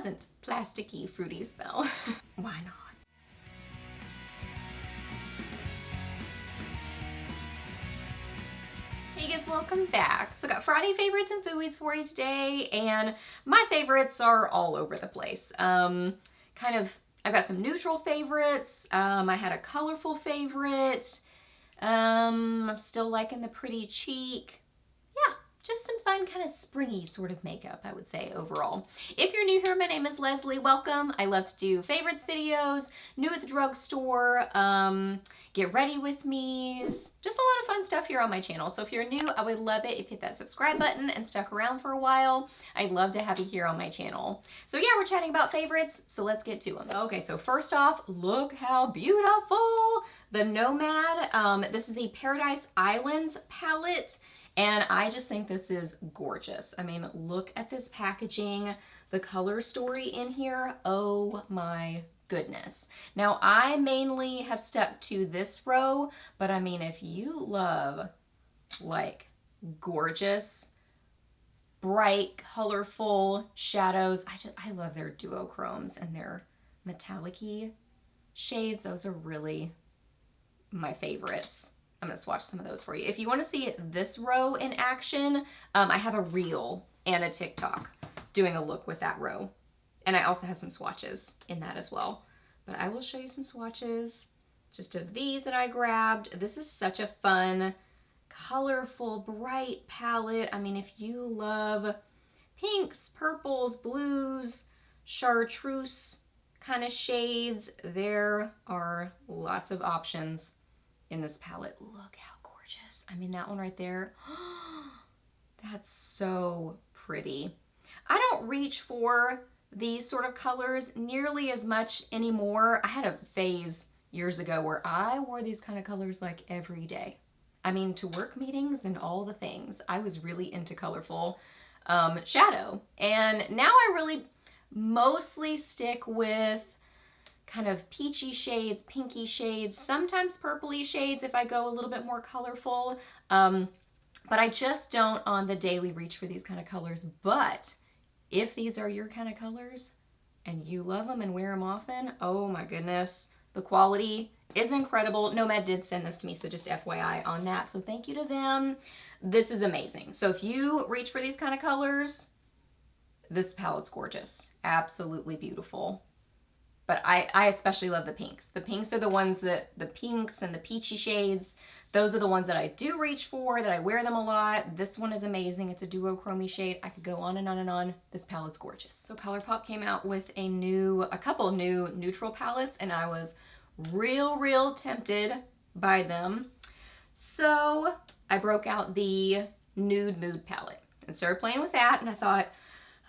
pleasant, plasticky, fruity smell. Why not? Hey guys, welcome back. So I got Friday favorites and Fooeys for you today, and my favorites are all over the place. I've got some neutral favorites. I had a colorful favorite. I'm still liking the pretty cheek. Yeah, just some fun kind of springy sort of makeup, I would say, overall. If you're new here, my name is Leslie. Welcome. I love to do favorites videos, new at the drugstore, get ready with me's, just a lot of fun stuff here on my channel. So if you're new, I would love it if you hit that subscribe button and stuck around for a while. I'd love to have you here on my channel. So yeah, we're chatting about favorites, so let's get to them. Okay, so first off, look how beautiful the Nomad. This is the Paradise Islands palette, and I just think this is gorgeous. I mean, look at this packaging, the color story in here. Oh my goodness. Now, I mainly have stuck to this row, but I mean, if you love like gorgeous, bright, colorful shadows, I love their duochromes and their metallic-y shades. Those are really my favorites. I'm gonna swatch some of those for you. If you want to see this row in action, I have a reel and a TikTok doing a look with that row. And I also have some swatches in that as well. But I will show you some swatches just of these that I grabbed. This is such a fun, colorful, bright palette. I mean, if you love pinks, purples, blues, chartreuse kind of shades, there are lots of options in this palette. Look how gorgeous. I mean, that one right there, that's so pretty. I don't reach for these sort of colors nearly as much anymore. I had a phase years ago where I wore these kind of colors like every day. I mean, to work meetings and all the things. I was really into colorful shadow. And now I really mostly stick with kind of peachy shades, pinky shades, sometimes purpley shades if I go a little bit more colorful. But I just don't on the daily reach for these kind of colors. But if these are your kind of colors and you love them and wear them often, oh my goodness, the quality is incredible. Nomad did send this to me, so just FYI on that. So thank you to them. This is amazing. So if you reach for these kind of colors, this palette's gorgeous. Absolutely beautiful. But I especially love the pinks. The pinks are the ones that, the pinks and the peachy shades, those are the ones that I do reach for, that I wear them a lot. This one is amazing. It's a duochrome shade. I could go on and on and on. This palette's gorgeous. So Colourpop came out with a couple new neutral palettes, and I was real tempted by them. So I broke out the Nude Mood palette and started playing with that, and I thought,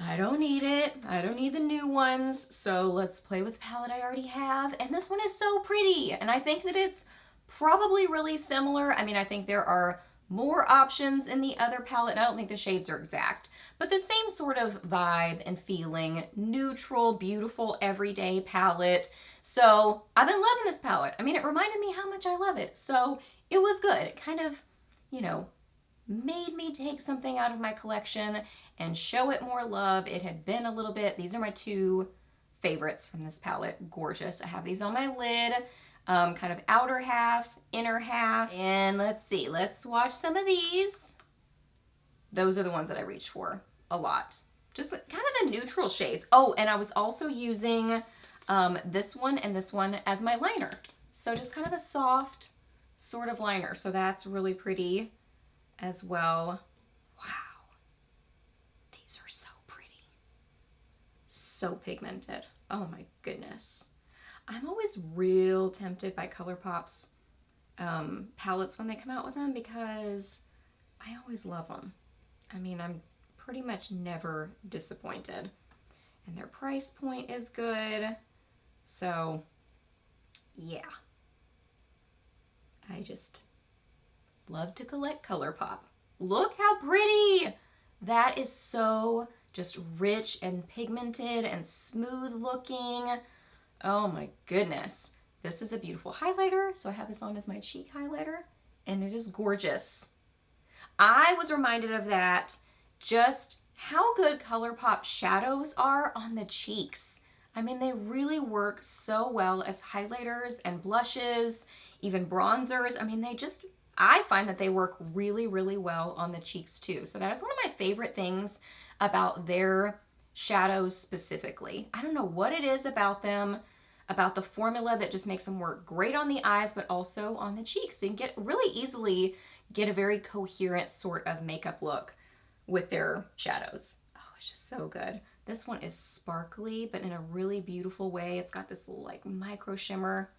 I don't need it. I don't need the new ones. So let's play with the palette I already have. And this one is so pretty. And I think that it's probably really similar. I mean, I think there are more options in the other palette. I don't think the shades are exact, but the same sort of vibe and feeling. Neutral, beautiful, everyday palette. So I've been loving this palette. I mean, it reminded me how much I love it. So it was good. It kind of, you know, made me take something out of my collection and show it more love. It had been a little bit, these are my two favorites from this palette. Gorgeous. I have these on my lid, kind of outer half, inner half. And let's see, let's swatch some of these. Those are the ones that I reached for a lot. Just kind of the neutral shades. Oh, and I was also using this one and this one as my liner. So just kind of a soft sort of liner. So that's really pretty as well. Wow, these are so pretty, so pigmented. Oh my goodness. I'm always real tempted by Colourpop's palettes when they come out with them, because I always love them. I mean, I'm pretty much never disappointed, and their price point is good. So yeah, I just love to collect Colourpop. Look how pretty! That is so just rich and pigmented and smooth looking. Oh my goodness. This is a beautiful highlighter. So I have this on as my cheek highlighter, and it is gorgeous. I was reminded of that just how good Colourpop shadows are on the cheeks. I mean, they really work so well as highlighters and blushes, even bronzers. I mean, I find that they work really, really well on the cheeks too. So that is one of my favorite things about their shadows specifically. I don't know what it is about them, about the formula that just makes them work great on the eyes, but also on the cheeks. So you can really easily get a very coherent sort of makeup look with their shadows. Oh, it's just so good. This one is sparkly, but in a really beautiful way. It's got this little like micro shimmer.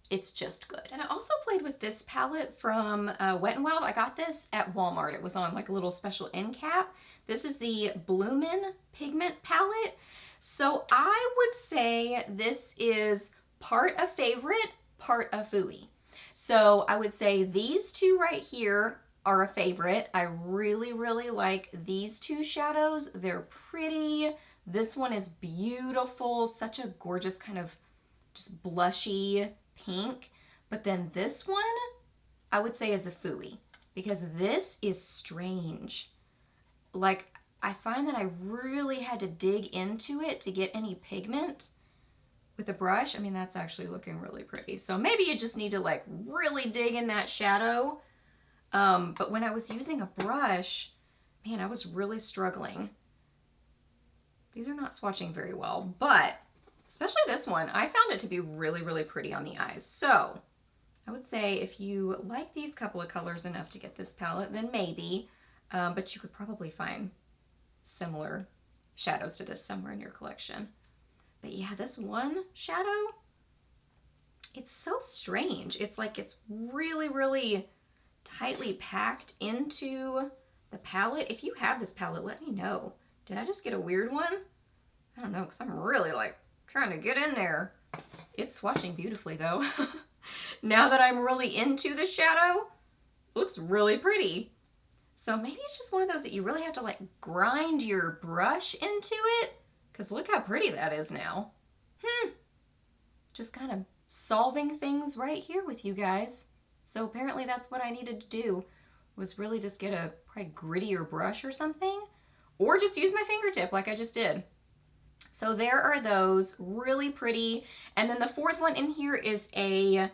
It's just good. And I also played with this palette from Wet n Wild. I got this at Walmart. It was on like a little special end cap. This is the Bloomin Pigment palette. So I would say this is part a favorite, part a Fooey. So I would say these two right here are a favorite. I really, really like these two shadows. They're pretty. This one is beautiful. Such a gorgeous kind of just blushy pink. But then this one, I would say is a Fooey because this is strange. Like, I find that I really had to dig into it to get any pigment with a brush. I mean, that's actually looking really pretty. So maybe you just need to like really dig in that shadow. But when I was using a brush, man, I was really struggling. These are not swatching very well, but especially this one, I found it to be really, really pretty on the eyes. So I would say if you like these couple of colors enough to get this palette, then maybe, but you could probably find similar shadows to this somewhere in your collection. But yeah, this one shadow, it's so strange. It's like it's really, really tightly packed into the palette. If you have this palette, let me know. Did I just get a weird one? I don't know, because I'm really like trying to get in there. It's swatching beautifully though. Now that I'm really into the shadow, looks really pretty. So maybe it's just one of those that you really have to like grind your brush into it, because look how pretty that is now. Just kind of solving things right here with you guys. So apparently that's what I needed to do, was really just get a probably grittier brush or something, or just use my fingertip like I just did. So there are those, really pretty. And then the fourth one in here is a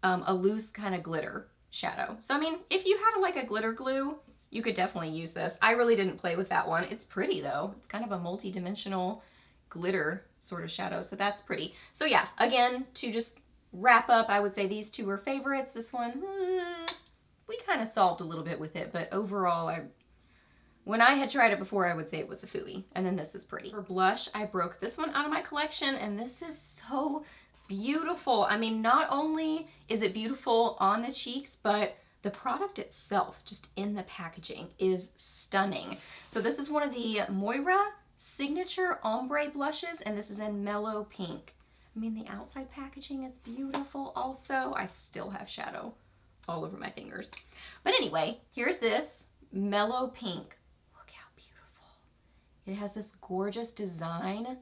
loose kind of glitter shadow. So I mean, if you had like a glitter glue, you could definitely use this. I really didn't play with that one. It's pretty though. It's kind of a multi-dimensional glitter sort of shadow, so that's pretty. So yeah, again, to just wrap up, I would say these two are favorites. This one, we kind of solved a little bit with it, but overall, when I had tried it before, I would say it was a Fooey, and then this is pretty. For blush, I broke this one out of my collection, and this is so beautiful. I mean, not only is it beautiful on the cheeks, but the product itself, just in the packaging, is stunning. So this is one of the Moira Signature Ombre blushes, and this is in Mellow Pink. I mean, the outside packaging is beautiful also. I still have shadow all over my fingers. But anyway, here's this Mellow Pink. Look how beautiful. It has this gorgeous design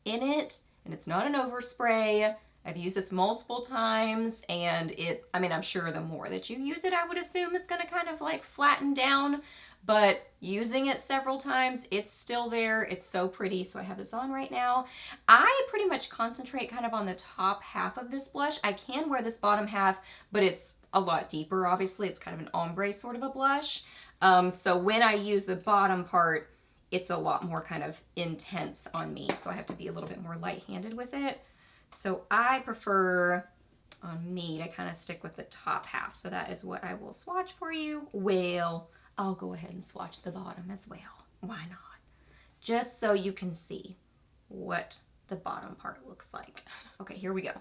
in it, and it's not an overspray. I've used this multiple times, and I mean, I'm sure the more that you use it, I would assume it's gonna kind of like flatten down, but using it several times, it's still there. It's so pretty. So I have this on right now. I pretty much concentrate kind of on the top half of this blush. I can wear this bottom half, but it's a lot deeper, obviously. It's kind of an ombre sort of a blush. So when I use the bottom part, it's a lot more kind of intense on me. So I have to be a little bit more light-handed with it. So I prefer on me to kind of stick with the top half. So that is what I will swatch for you. Well, I'll go ahead and swatch the bottom as well. Why not? Just so you can see what the bottom part looks like. Okay, here we go.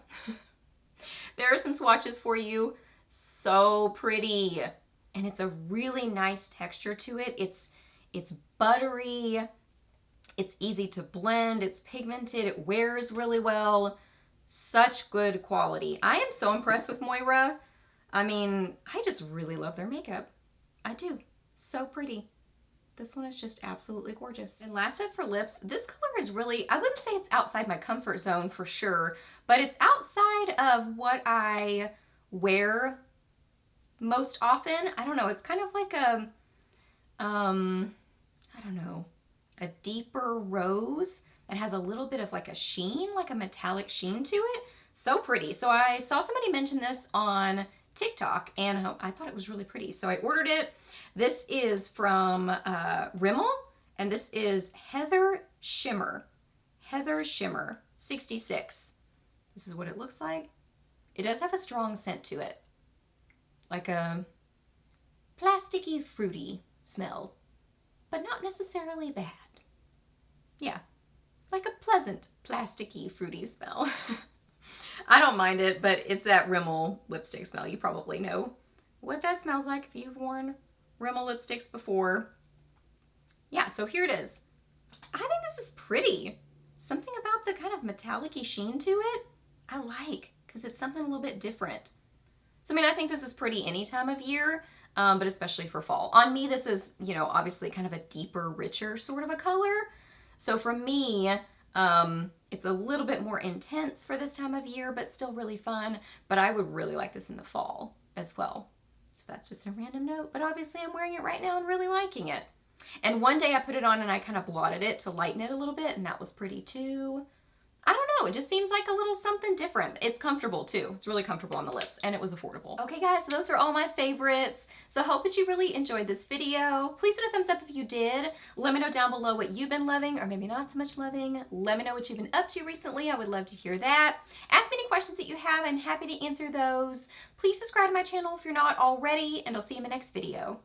There are some swatches for you. So pretty. And it's a really nice texture to it. It's buttery. It's easy to blend. It's pigmented. It wears really well. Such good quality. I am so impressed with Moira. I mean, I just really love their makeup. I do. So pretty. This one is just absolutely gorgeous. And last up for lips, this color is really, I wouldn't say it's outside my comfort zone for sure, but it's outside of what I wear most often. I don't know, it's kind of like a, I don't know, a deeper rose that has a little bit of like a sheen, like a metallic sheen to it. So pretty. So I saw somebody mention this on TikTok and I thought it was really pretty. So I ordered it. This is from Rimmel and this is Heather Shimmer. Heather Shimmer 66. This is what it looks like. It does have a strong scent to it. Like a plasticky, fruity smell, but not necessarily bad. Yeah, like a pleasant, plasticky, fruity smell. I don't mind it, but it's that Rimmel lipstick smell. You probably know what that smells like if you've worn Rimmel lipsticks before. Yeah, so here it is. I think this is pretty. Something about the kind of metallic-y sheen to it, I like, because it's something a little bit different. So, I mean, I think this is pretty any time of year, but especially for fall. On me, this is, you know, obviously kind of a deeper, richer sort of a color. So for me, it's a little bit more intense for this time of year, but still really fun. But I would really like this in the fall as well. So that's just a random note, but obviously I'm wearing it right now and really liking it. And one day I put it on and I kind of blotted it to lighten it a little bit, and that was pretty too. I don't know, it just seems like a little something different. It's comfortable too. It's really comfortable on the lips and it was affordable. Okay guys, so those are all my favorites. So I hope that you really enjoyed this video. Please hit a thumbs up if you did. Let me know down below what you've been loving or maybe not so much loving. Let me know what you've been up to recently. I would love to hear that. Ask me any questions that you have. I'm happy to answer those. Please subscribe to my channel if you're not already, and I'll see you in my next video.